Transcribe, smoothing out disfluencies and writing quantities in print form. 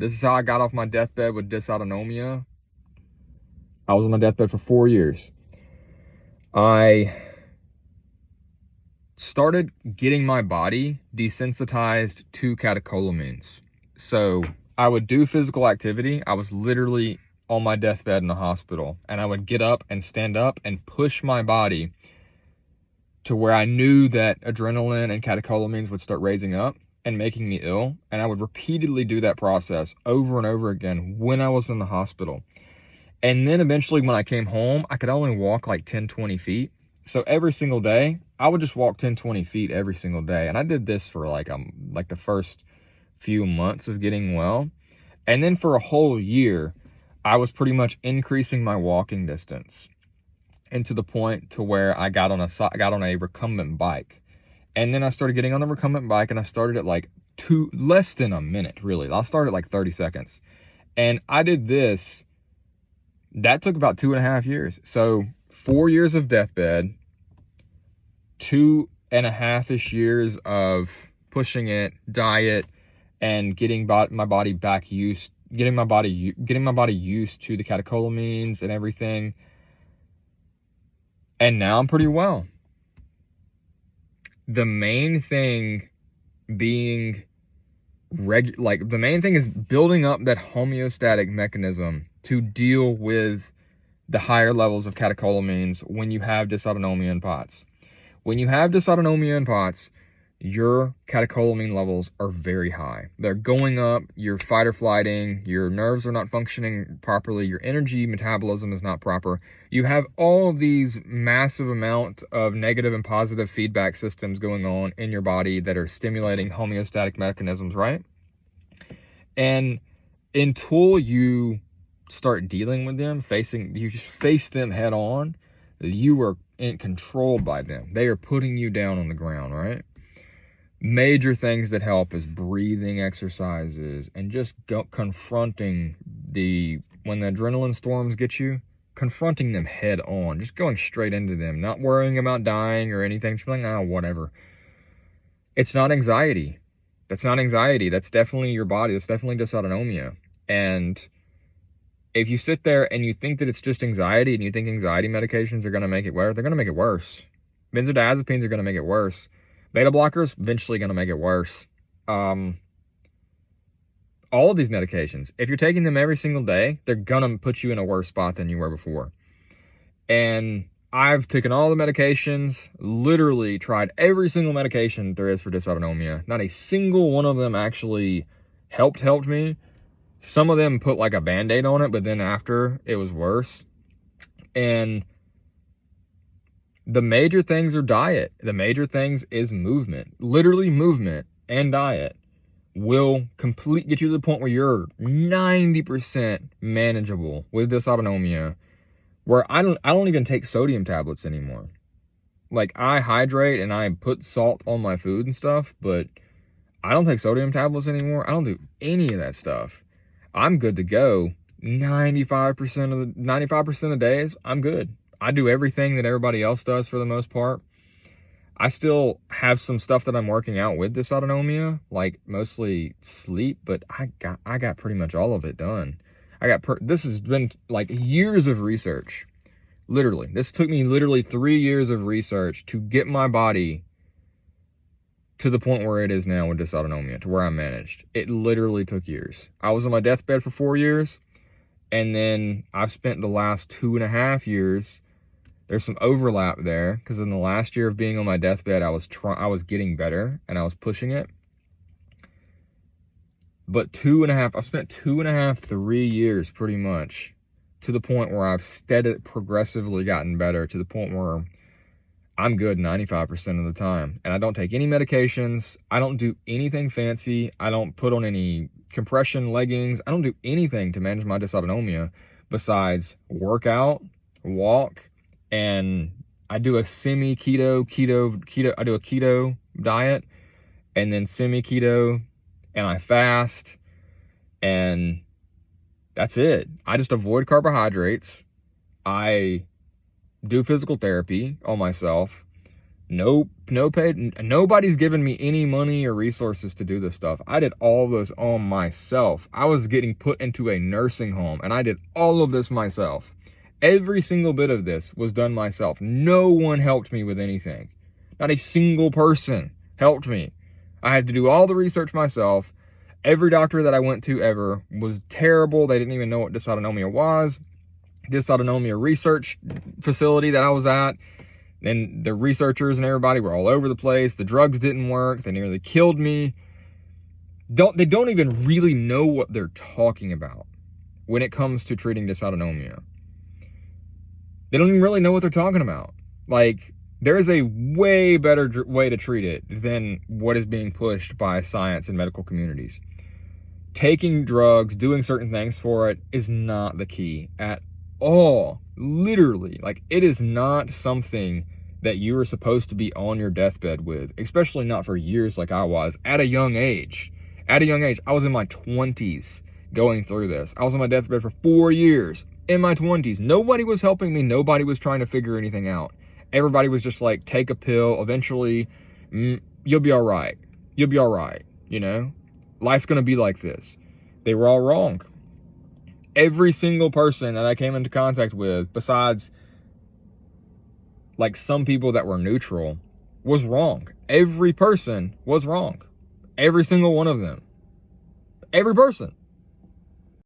This is how I got off my deathbed with dysautonomia. I was on my deathbed for 4 years. I started getting my body desensitized to catecholamines. So I would do physical activity. I was literally on my deathbed in the hospital, and I would get up and stand up and push my body to where I knew that adrenaline and catecholamines would start raising up and making me ill. And I would repeatedly do that process over and over again when I was in the hospital. And then eventually when I came home, I could only walk like 10, 20 feet. So every single day, I would just walk 10, 20 feet every single day. And I did this for like the first few months of getting well. And then for a whole year, I was pretty much increasing my walking distance, and to the point to where I got on a recumbent bike. And then I started getting on the recumbent bike, and I started at like less than a minute, really. I started at like 30 seconds. And I did this. That took about 2.5 years. So 4 years of deathbed, 2.5-ish years of pushing it, diet, and getting my body back used, getting my body used to the catecholamines and everything. And now I'm pretty well. The main thing being the main thing is building up that homeostatic mechanism to deal with the higher levels of catecholamines when you have dysautonomia in POTS. When you have dysautonomia in POTS, your catecholamine levels are very high. They're going up, you're fight or flighting, your nerves are not functioning properly, your energy metabolism is not proper. You have all of these massive amount of negative and positive feedback systems going on in your body that are stimulating homeostatic mechanisms, right? And until you start dealing with them, you just face them head on, you are controlled by them. They are putting you down on the ground, right? Major things that help is breathing exercises and just confronting when the adrenaline storms get you, confronting them head on, just going straight into them, not worrying about dying or anything, just like, whatever. It's not anxiety. That's not anxiety. That's definitely your body. That's definitely dysautonomia. And if you sit there and you think that it's just anxiety and you think anxiety medications are going to make it worse, they're going to make it worse. Benzodiazepines are going to make it worse. Beta blockers, eventually going to make it worse. All of these medications, if you're taking them every single day, they're going to put you in a worse spot than you were before. And I've taken all the medications, literally tried every single medication there is for dysautonomia. Not a single one of them actually helped me. Some of them put like a Band-Aid on it, but then after, it was worse. And the major things are diet. The major things is movement. Literally movement and diet will get you to the point where you're 90% manageable with dysautonomia, where I don't even take sodium tablets anymore. Like, I hydrate and I put salt on my food and stuff, but I don't take sodium tablets anymore. I don't do any of that stuff. I'm good to go. 95% of days, I'm good. I do everything that everybody else does for the most part. I still have some stuff that I'm working out with dysautonomia, like mostly sleep, but I got pretty much all of it done. This has been like years of research. Literally, this took me literally 3 years of research to get my body to the point where it is now with dysautonomia, to where I'm managed. It literally took years. I was on my deathbed for 4 years, and then I've spent the last 2.5 years. There's some overlap there, because in the last year of being on my deathbed, I was getting better, and I was pushing it. But I spent 2.5, 3 years pretty much, to the point where I've progressively gotten better, to the point where I'm good 95% of the time. And I don't take any medications. I don't do anything fancy. I don't put on any compression leggings. I don't do anything to manage my dysautonomia besides workout, walk, and I do a semi-keto, I do a keto diet, and then semi-keto, and I fast, and that's it. I just avoid carbohydrates. I do physical therapy on myself. no paid. Nobody's given me any money or resources to do this stuff. I did all of this on myself. I was getting put into a nursing home, and I did all of this myself. Every single bit of this was done myself. No one helped me with anything. Not a single person helped me. I had to do all the research myself. Every doctor that I went to ever was terrible. They didn't even know what dysautonomia was. Dysautonomia research facility that I was at, and the researchers and everybody were all over the place. The drugs didn't work. They nearly killed me. They don't even really know what they're talking about when it comes to treating dysautonomia. They don't even really know what they're talking about. Like, there is a way better way to treat it than what is being pushed by science and medical communities. Taking drugs, doing certain things for it is not the key at all. Literally, like, it is not something that you are supposed to be on your deathbed with, especially not for years like I was at a young age. At a young age, I was in my 20s going through this. I was on my deathbed for 4 years in my 20s. Nobody was helping me. Nobody was trying to figure anything out. Everybody was just like, take a pill. Eventually, you'll be all right. You'll be all right. You know, life's going to be like this. They were all wrong. Every single person that I came into contact with, besides like some people that were neutral, was wrong. Every person was wrong. Every single one of them. Every person.